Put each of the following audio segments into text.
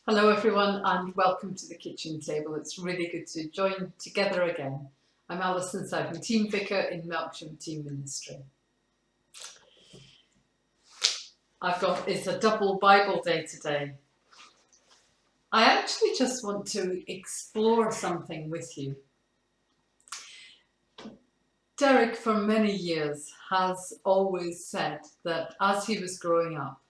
Hello everyone and welcome to the kitchen table. It's really good to join together again. I'm Alison, I'm Team Vicar in Melksham Team Ministry. It's a double Bible day today. I actually just want to explore something with you. Derek for many years has always said that as he was growing up,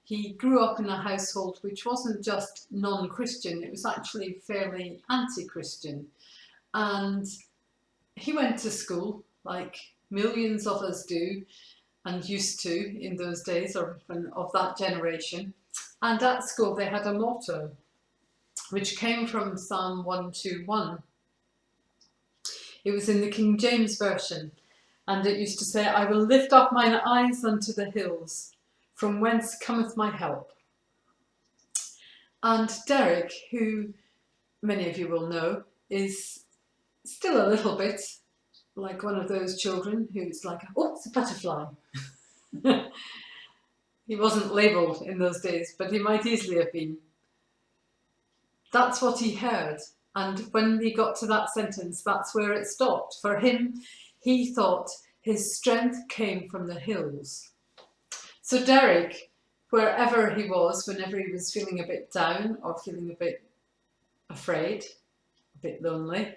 he grew up in a household which wasn't just non-Christian, it was actually fairly anti-Christian. And he went to school like millions of us do and used to in those days, or of that generation. And at school they had a motto which came from Psalm 121. It was in the King James Version, and it used to say, "I will lift up mine eyes unto the hills, from whence cometh my help." And Derek, who many of you will know, is still a little bit like one of those children who's like, "Oh, it's a butterfly." He wasn't labelled in those days, but he might easily have been. That's what he heard. And when he got to that sentence, that's where it stopped. For him, he thought his strength came from the hills. So Derek, wherever he was, whenever he was feeling a bit down or feeling a bit afraid, a bit lonely,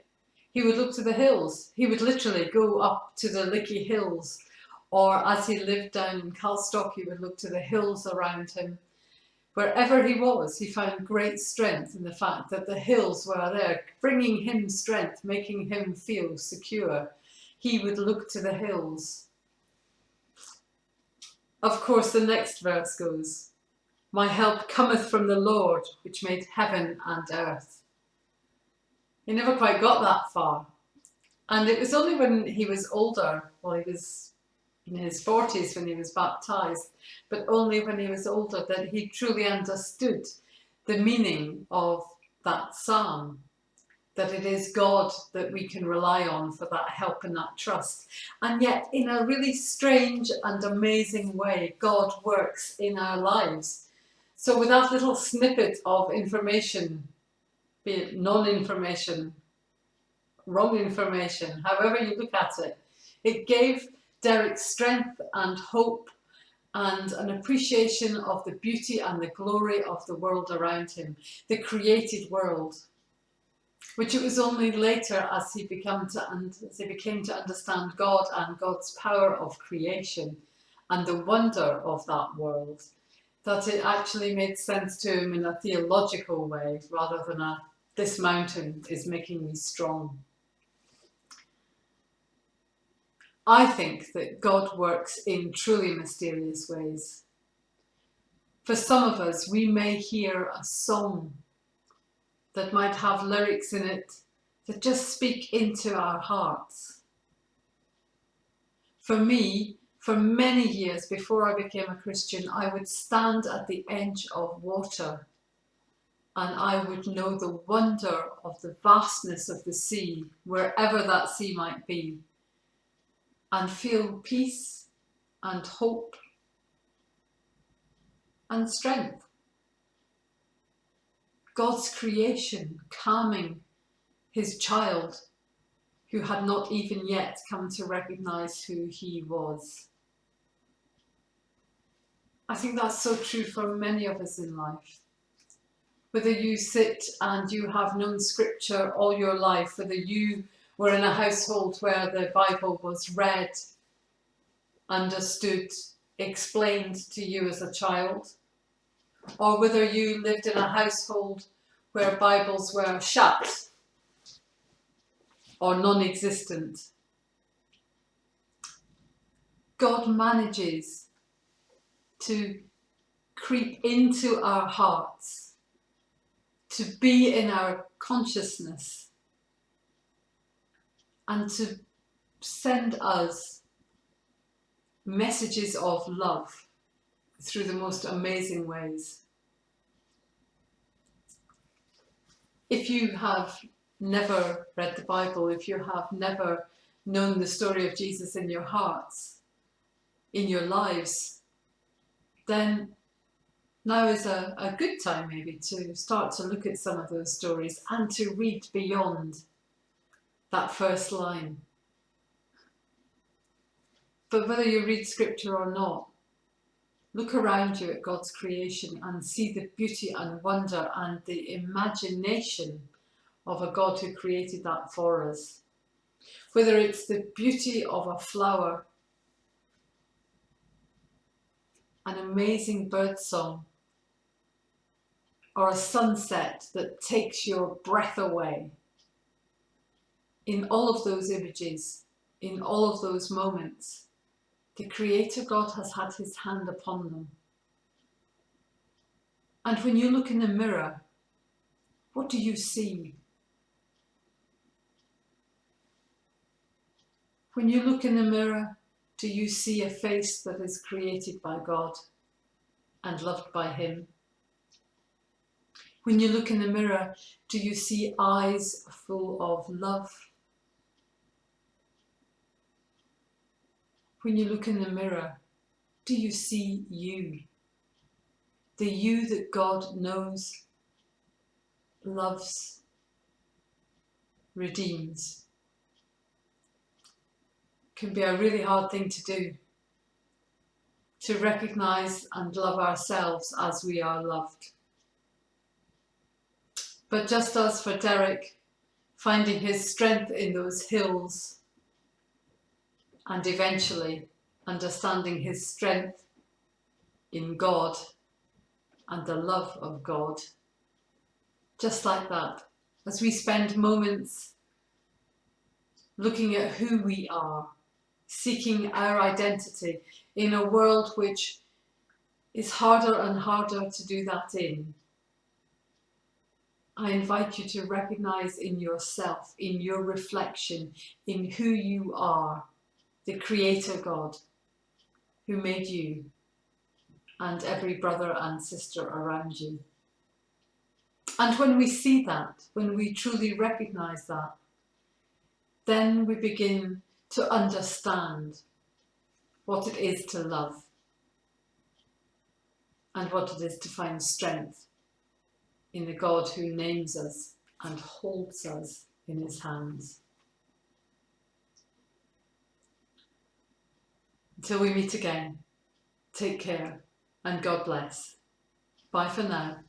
he would look to the hills. He would literally go up to the Lickey Hills, or as he lived down in Calstock, he would look to the hills around him. Wherever he was, he found great strength in the fact that the hills were there, bringing him strength, making him feel secure. He would look to the hills. Of course, the next verse goes, "My help cometh from the Lord, which made heaven and earth." He never quite got that far. And it was only when he was older, well, he was in his 40s when he was baptized, but only when he was older that he truly understood the meaning of that psalm, that it is God that we can rely on for that help and that trust. And yet, in a really strange and amazing way, God works in our lives. So with that little snippet of information, be it non-information, wrong information, however you look at it, it gave Derek strength and hope and an appreciation of the beauty and the glory of the world around him, the created world, which it was only later as he became to understand God and God's power of creation and the wonder of that world, that it actually made sense to him in a theological way rather than "this mountain is making me strong." I think that God works in truly mysterious ways. For some of us, we may hear a song that might have lyrics in it that just speak into our hearts. For me, for many years before I became a Christian, I would stand at the edge of water and I would know the wonder of the vastness of the sea, wherever that sea might be, and feel peace and hope and strength. God's creation calming his child who had not even yet come to recognize who he was. I think that's so true for many of us in life. Whether you sit and you have known scripture all your life, whether you were in a household where the Bible was read, understood, explained to you as a child, or whether you lived in a household where Bibles were shut or non-existent, God manages to creep into our hearts, to be in our consciousness, and to send us messages of love through the most amazing ways. If you have never read the Bible, if you have never known the story of Jesus in your hearts, in your lives, then Now is a good time maybe to start to look at some of those stories and to read beyond that first line. But whether you read scripture or not, look around you at God's creation and see the beauty and wonder and the imagination of a God who created that for us. Whether it's the beauty of a flower, an amazing bird song, or a sunset that takes your breath away. In all of those images, in all of those moments, the Creator God has had his hand upon them. And when you look in the mirror, what do you see? When you look in the mirror, do you see a face that is created by God and loved by him? When you look in the mirror, do you see eyes full of love? When you look in the mirror, do you see you? The you that God knows, loves, redeems. Can be a really hard thing to do, to recognise and love ourselves as we are loved. But just as for Derek, finding his strength in those hills and eventually understanding his strength in God and the love of God, just like that, as we spend moments looking at who we are, seeking our identity in a world which is harder and harder to do that in, I invite you to recognise in yourself, in your reflection, in who you are, the Creator God who made you and every brother and sister around you. And when we see that, when we truly recognise that, then we begin to understand what it is to love and what it is to find strength in the God who names us and holds us in his hands. Until we meet again, take care and God bless. Bye for now.